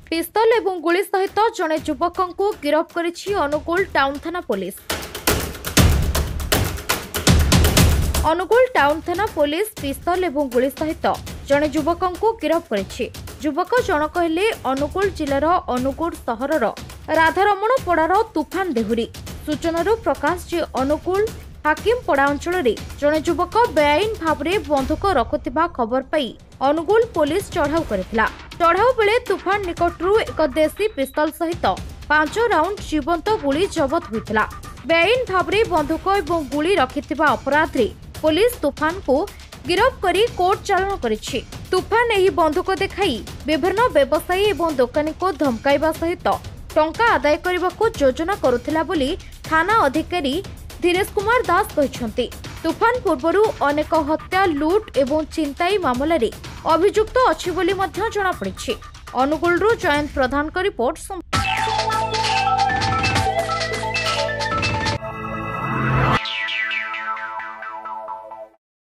पिस्तल एवं गुली सहित जड़े युवक को गिरफ्त करिछि अनुगुल टाउन थाना पुलिस। अनुगुल टाउन थाना पुलिस पिस्तल एवं गुली सहित जड़े युवक को गिरफ्त करिछि। युवक जनक हेले अनुगुल जिलार अनुगुल सहरर राधारमण पड़ार तूफान देहुरी। सूचनार प्रकाश जे अनुगुल हाकिमपड़ा अंचल जड़े युवक बेआईन भाव में बंधुक रखुथिबा खबर पाई अनुगुल पुलिस चढ़ाऊ करथिला। चढ़ाऊ बेले तूफान निकटरू एक देशी पिस्तल सहित 5 राउंड जीवंत गुली जबत होइथिला। बेआईन भाव में बंधुक एवं गुली रखिथिबा अपराध रे पुलिस तूफान को गिरफ्त करी कोर्ट चालाण करिछि। तूफान एही बंधुक देखाई विभिन्न व्यवसायी एवं दोकानी को धमकाइबा सहित टंका आदाय करबाको योजना करुथिला बोली थाना अधिकारी धीरेश कुमार दास कहिसंती। तूफान पूर्वरु अनेक हत्या लूट एवं चिंताई मामला रे अभियुक्त अछि बोली मध्य जଣା पड़िछि। अनुगुलरु जयंत प्रधान का रिपोर्ट।